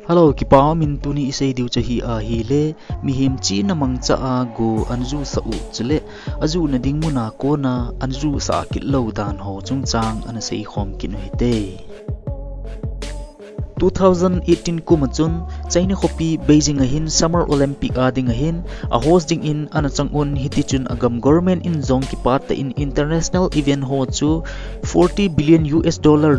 Hello kipa min tuni isay diu chahi a hi le mi him chi namang cha a go anju sa u chele aju na ding muna ko na anju sa kit lo dan ho chung chang an sei khom kin hi te 2018 kumachun China khopi Beijing ahin Summer Olympic ading ahin a hosting in anachangun hitichun agam government in zong ki part in international event ho chu $40 billion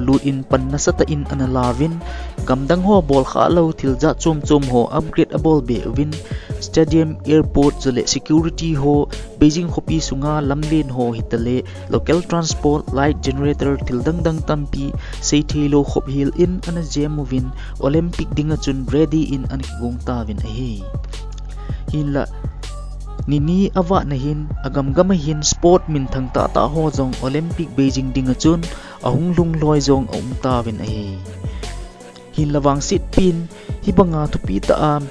loot in pannasata in analavin gamdang ho bol khalo thilja chom ho upgrade abol be win stadium airport zole security ho Beijing khopi sunga lamlen ho hitale local transport light generator tildang dang tampi sei thelo khop hil in ana gem win Olympic dinga chun ready in an kigong tawin ahi hinla nini awa na hin agam gama hin sport min thang ta ho jong Olympic Beijing dinga chun ahung lung loi jong aum tawin ahi hin lawang sit pin hibanga thupi ta am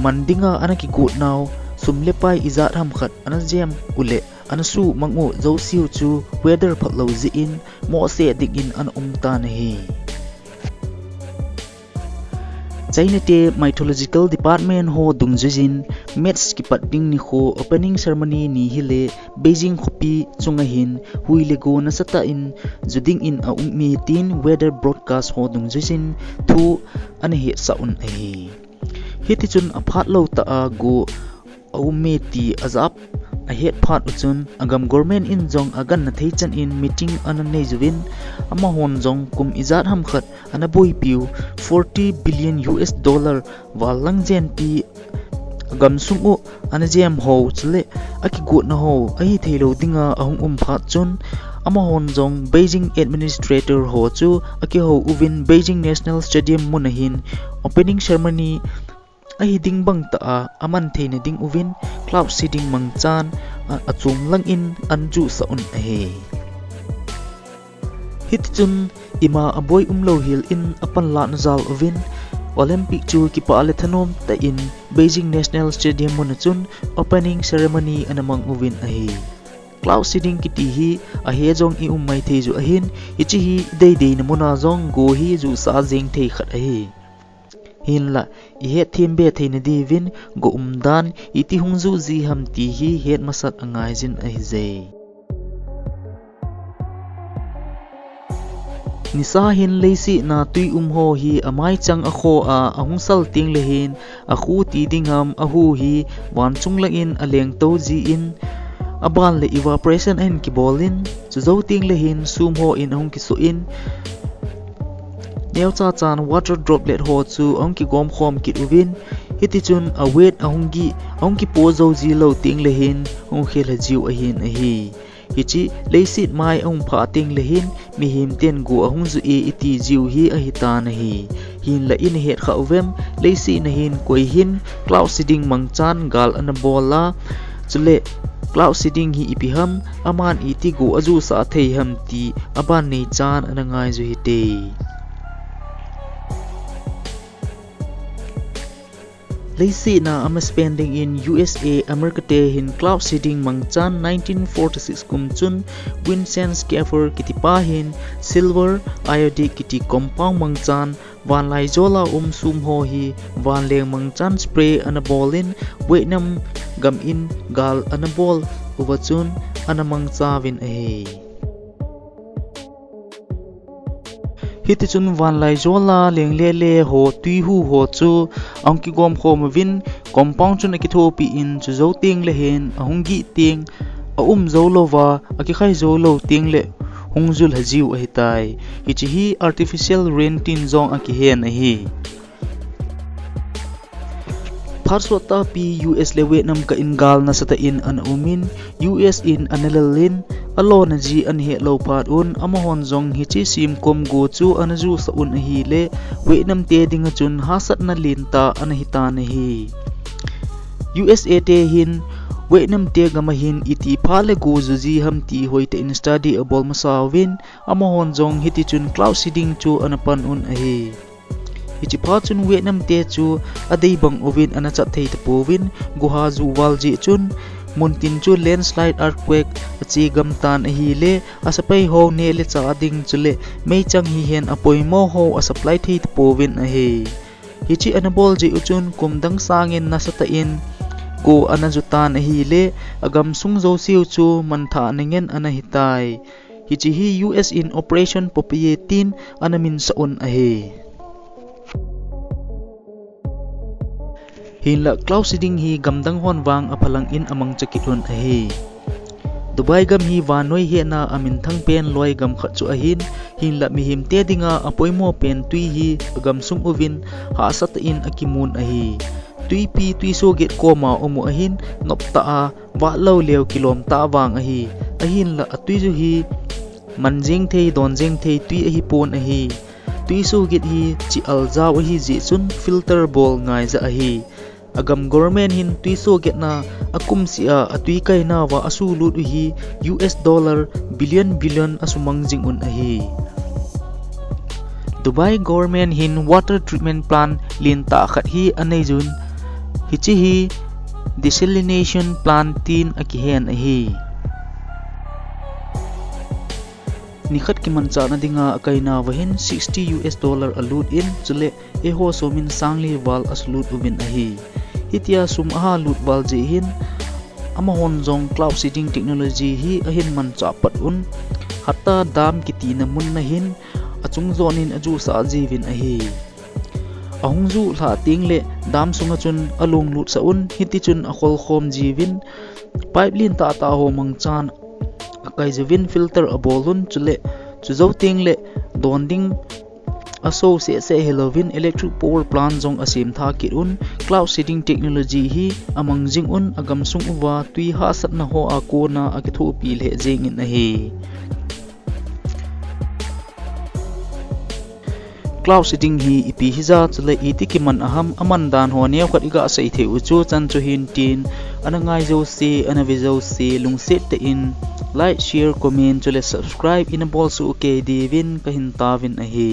mandinga anaki gut naw sumle pai izat ham khat ana jem ule anasu mangu zo siu chu weather phaklo zi in mo se dik in an ta nahi China te mythological department ho dungjin match ki patding ni kho opening ceremony ni hile Beijing khopi chungahin huile go na sata in juding in a mi tin weather broadcast ho dungjin thu an he saun ahi hiti chun aphat lo ta a go aume ti azap a het phat uchun agam government in jong agan na thei chan in meeting an nei juwin ama hon jong kum izat ham khat ana boi piu $40 billion walang jen pi agam sumu ana jem ho chle aki gut na ho ai thelo dinga ahung phat chun ama hon jong Beijing administrator ho chu aki ho uwin Beijing National Stadium munahin opening ceremony ahi ding bang ta aman theina ding uwin cloud seeding mangchan achum lang in anju saun ahe hit chun ima aboy umlo hil in apan la nazal uwin Olympic chu ki pa le thanom ta in Beijing National Stadium munachun opening ceremony anamang uwin ahe cloud seeding kiti hi ahe jong I ummai theju ahin ichi hi dei namuna jong go hi ju sa jeng thei khat ahe hinla ihe thimbe theina divin go umdan iti hungzu ji hamti hi het masat angai jin aize nisa hin leisi na tui ho hi amai chang akho a ahungsal ting lehin akhu ti dingam ahu hi wanchung langin aleng to ji in aban le evaporation en kibolin chuzo ting lehin sum ho in ahung ki so in Neo cha chan water droplet ho chu ongki gom khom kit uwin hiti chun a wet ahungki po zo ji lo ting lehin ong khel jiu ahin ahi hichi leisit mai ong pha ting lehin mi him ten gu ahung zu e iti jiu hi ahi ta nahi hin la in het kha ovem leisi nahin koi hin cloud seeding mangchan gal an bola chule cloud seeding hi ipiham aman iti go aju sa thei ham ti aban nei chan anangai ju hi te Leisi na am spending in USA America te hin cloud seeding mangchan 1946 kumchun Vincent Schaeffer kiti pa hin silver iodic kiti compound mangchan van lai jola sum ho hi van leng mangchan spray anabolin Vietnam gam in gal anabol ubachun anamang chawin ahe hiti chun van lai jola leng le ho tui hu ho chu angki gom khom win compound chun aki thopi in chu zo ting le hen ahungi ting a zo lova aki khai zo lo ting le hungjul hajiu ahi tai hichi hi artificial rain tin zong aki hen ahi Pharswata pi US le Vietnam ka ingal na sata in an umin US in analalin alo na ji an he lo phat un amahon jong hichi Semkom Go chu anaju sa un hi le Vietnam te dinga chun hasat na linta an hita na hi USA te hin Vietnam te gama hin iti phale go juji ham ti hoite in study abol masawin amahon jong hiti chun cloud seeding chu anapan un ahi hichi pha chun Vietnam te chu adei bang ovin ana cha thei ta povin guha zu walji chun muntin chu landslide earthquake achi gam tan a hi le asapai ho ne le cha ding chule mei chang hi hen apoi mo ho a supply thei povin a he hi chi anabol ji uchun kumdang sangin nasata in ko anajutan a hi le agam sungzo siu chu mantha ningen anahitai hi chi hi US in operation popiyetin anamin saon a he hinla cloud seeding hi gamdang hon wang aphalang in amang chakitun a he Dubai gam hi vanoi he na amin thang pen loi gam khat chu a hin hinla mi him te dinga apoimo pen tui hi gam sum uvin ha sat in akimun a hi tui pi tui so get koma omu a hin nop ta a wa lo lew kilom ta wang a hin la atui ju hi manjing thei don jing thei tui a hi pon a hi tui so get hi chi aljaw a hi ji chun filter bol ngai za a hi agam government hin tui so get na akum sia atui kai na wa asu lut hi US dollar billion asumang jing un a hi Dubai government hin water treatment plant lin ta khat hi anei jun hi chi hi desalination plant tin akihen a hi nikhat ki man cha na dinga kaina wahin $60 alut in chule e ho somin sangli wal aslut ubin a hi hitia sum aha lut wal je hin amahon jong cloud seeding technology hi ahin man cha pat un hatta dam kiti na mun na hin achung zonin aju sa jivin a hi ahung zu la ting le dam sunga chun alung lut sa un hiti chun akhol khom jivin pipeline ta ta ho mang chan akai jivin filter abolun chule chuzo ting le donding aso se Halloween electric power plant jong asim tha ki un cloud seeding technology hi amang jing un agam sung uwa tui ha sat na ho a ko na akithu pil he jing in a hi cloud seeding hi ipi hiza chule iti kiman aham aman dan ho ne khat iga sei the uchu chan chu hin tin anangai jo se anavizo se lungset te in like share comment chule subscribe in a bol su ke divin kahin tavin a hi